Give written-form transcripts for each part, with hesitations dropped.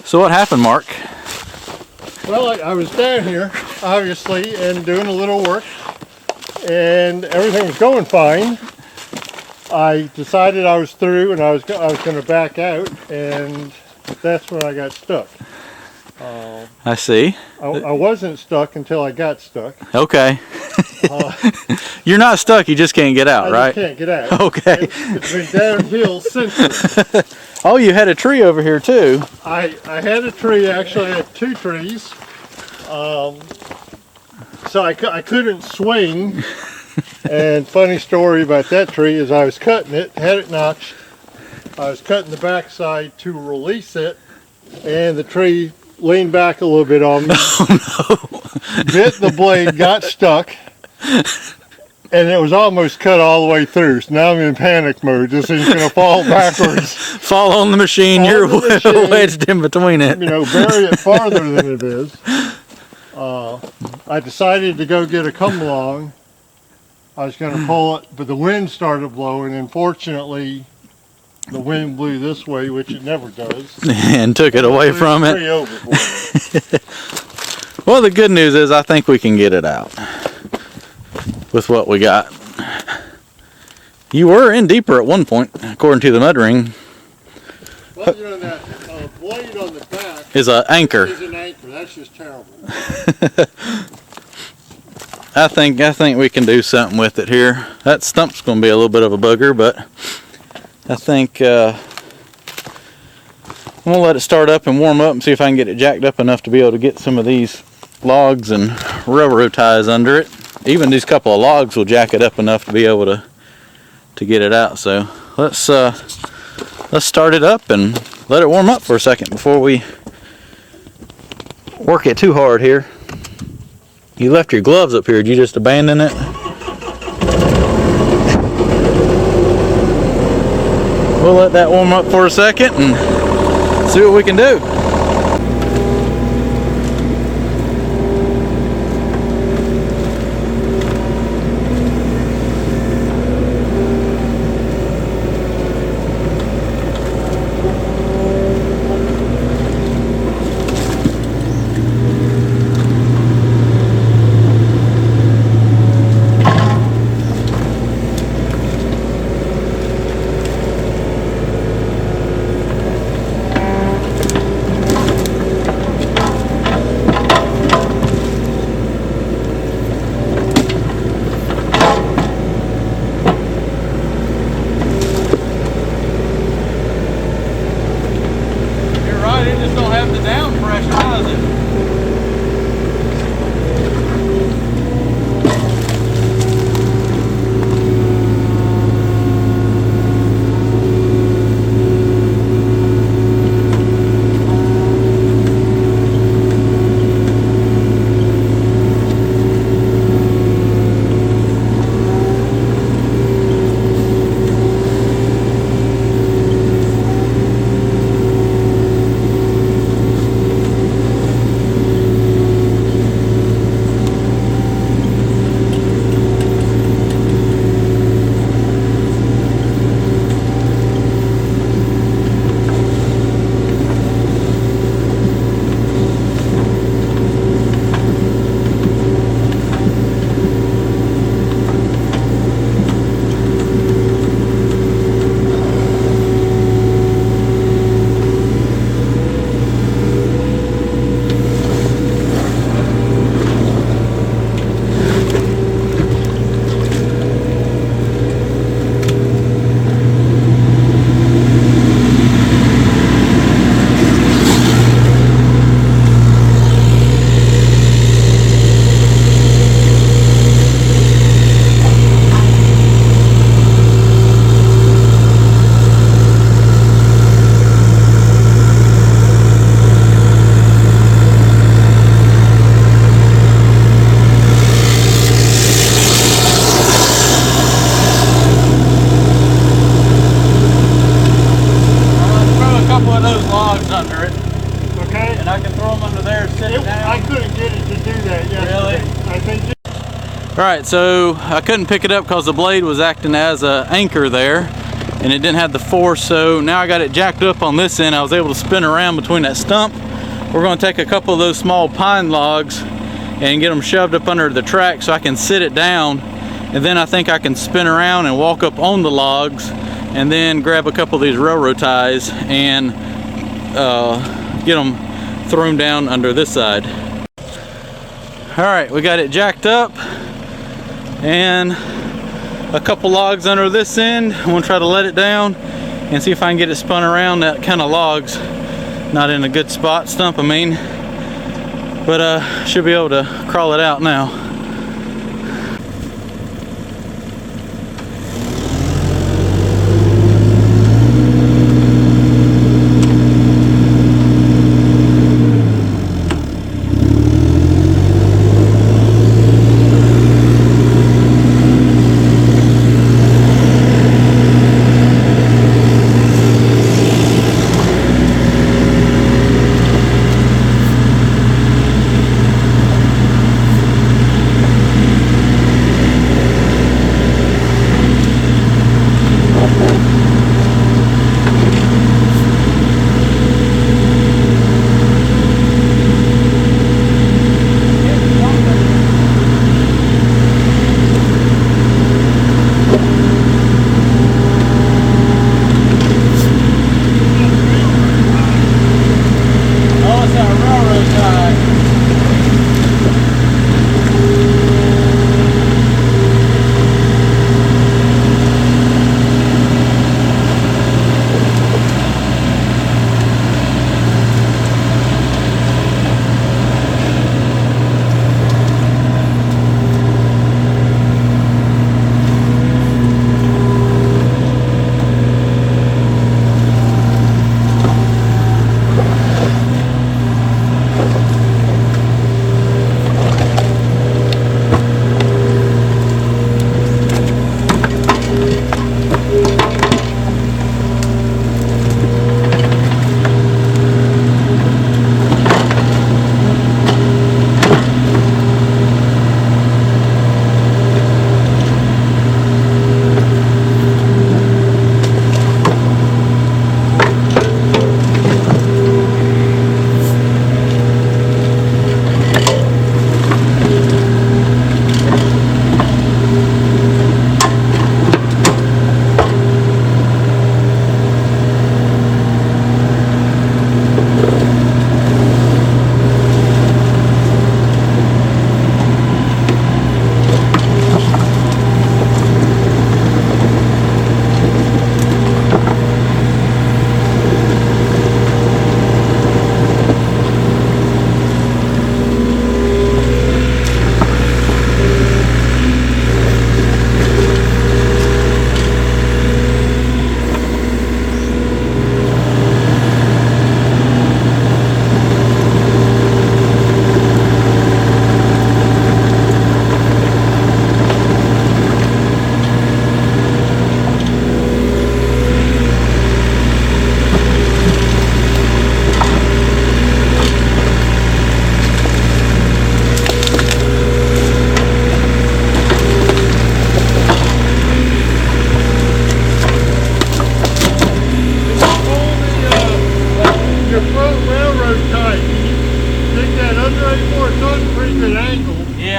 So what happened, Mark? Well, I was down here, obviously, and doing a little work, and everything was going fine. I decided I was through, and I was going to back out, and that's when I got stuck. I see. I wasn't stuck until I got stuck. Okay. You're not stuck, you just can't get out, right? I just can't get out. Okay. It's been downhill since then. Oh, you had a tree over here too. I had a tree, actually. I had 2 trees. So I couldn't swing. And funny story about that tree is I was cutting it, had it notched. I was cutting the backside to release it, and the tree leaned back a little bit on me. Oh no. Bit the blade, got stuck. And it was almost cut all the way through. So now I'm in panic mode. This thing's going to fall backwards. Fall on the machine. You're wedged in between it. You know, bury it farther than it is. I decided to go get a come along. I was going to pull it, but the wind started blowing. And fortunately, the wind blew this way, which it never does. And took it away from it. Well, the good news is I think we can get it out with what we got. You were in deeper at one point, according to the mud ring. Well, you know, that blade on the back is an anchor. Is an anchor. That's just terrible. I think we can do something with it here. That stump's going to be a little bit of a bugger, but I think I'm going to let it start up and warm up and see if I can get it jacked up enough to be able to get some of these logs and railroad ties under it. Even these couple of logs will jack it up enough to be able to get it out. So let's start it up and let it warm up for a second before we work it too hard here. You left your gloves up here. Did you just abandon it? We'll let that warm up for a second and see what we can do. Alright, so I couldn't pick it up because the blade was acting as an anchor there, and it didn't have the force, so now I got it jacked up on this end. I was able to spin around between that stump. We're going to take a couple of those small pine logs and get them shoved up under the track so I can sit it down, and then I think I can spin around and walk up on the logs and then grab a couple of these railroad ties and get them thrown down under this side. Alright, we got it jacked up and a couple logs under this end. I'm going to try to let it down and see if I can get it spun around. That kind of log's not in a good spot, stump I mean, but should be able to crawl it out now.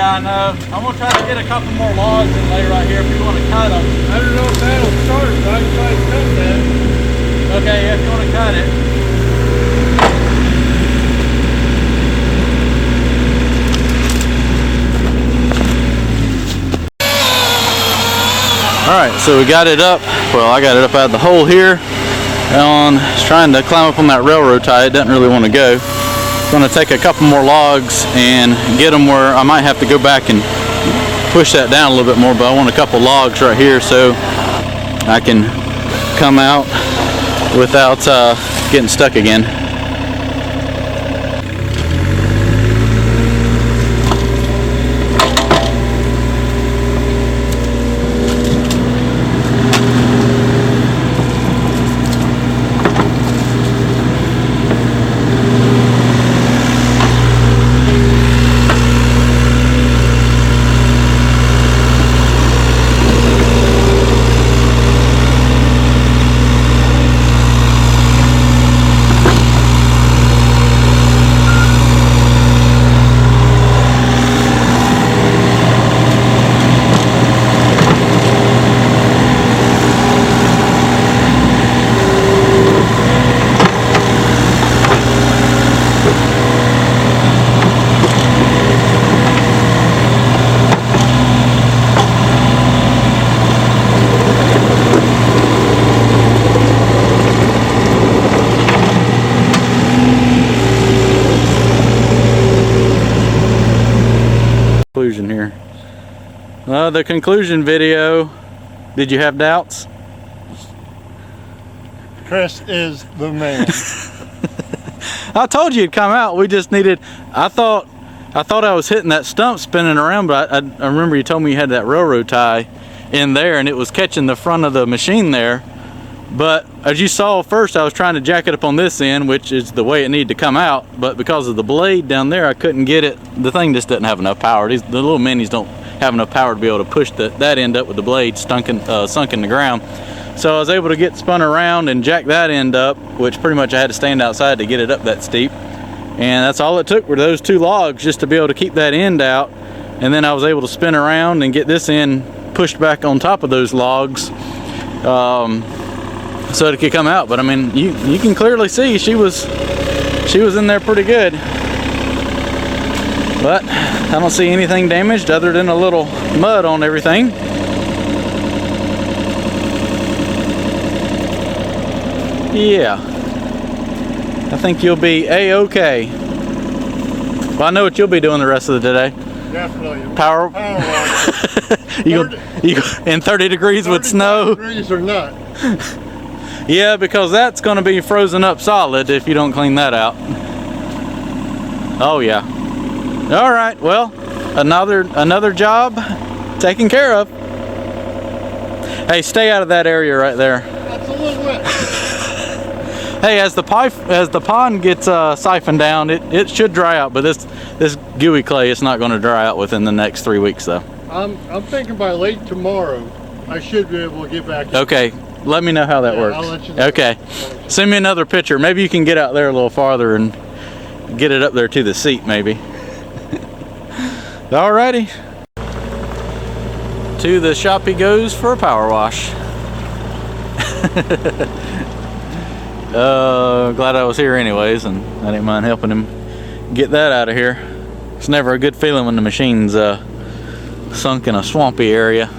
I know. I'm going to try to get a couple more logs and lay right here if you want to cut them. I don't know if that'll start, but I can try to cut that. Okay, yeah, if you want to cut it. Alright, so we got it up. Well, I got it up out of the hole here. And it's trying to climb up on that railroad tie. It doesn't really want to go. I'm going to take a couple more logs and get them where I might have to go back and push that down a little bit more, but I want a couple logs right here so I can come out without getting stuck again. conclusion here. The conclusion video, did you have doubts? Chris is the man. I told you it'd come out. We just needed, I thought I was hitting that stump spinning around, but I remember you told me you had that railroad tie in there and it was catching the front of the machine there. But as you saw first, I was trying to jack it up on this end, which is the way it needed to come out, but because of the blade down there, I couldn't get it. The thing just doesn't have enough power. The little minis don't have enough power to be able to push that end up with the blade sunk in the ground. So I was able to get spun around and jack that end up, which pretty much I had to stand outside to get it up that steep. And that's all it took were those 2 logs just to be able to keep that end out. And then I was able to spin around and get this end pushed back on top of those logs so it could come out. But I mean, you can clearly see she was in there pretty good. But I don't see anything damaged other than a little mud on everything. Yeah, I think you'll be a-okay. Well, I know what you'll be doing the rest of the day. Definitely. Power wash. you in 30 degrees with snow. 30 degrees or not. Yeah, because that's going to be frozen up solid if you don't clean that out. Oh yeah. All right. Well, another job taken care of. Hey, stay out of that area right there. That's a little wet. Hey, as the pond gets siphoned down, it should dry out, but this gooey clay, it's not going to dry out within the next 3 weeks though. I'm thinking by late tomorrow I should be able to get back in. Okay, let me know how that works. I'll let you know. Okay, send me another picture. Maybe you can get out there a little farther and get it up there to the seat maybe. Alrighty, to the shop he goes for a power wash. Glad I was here anyways, and I didn't mind helping him get that out of here. It's never a good feeling when the machine's sunk in a swampy area.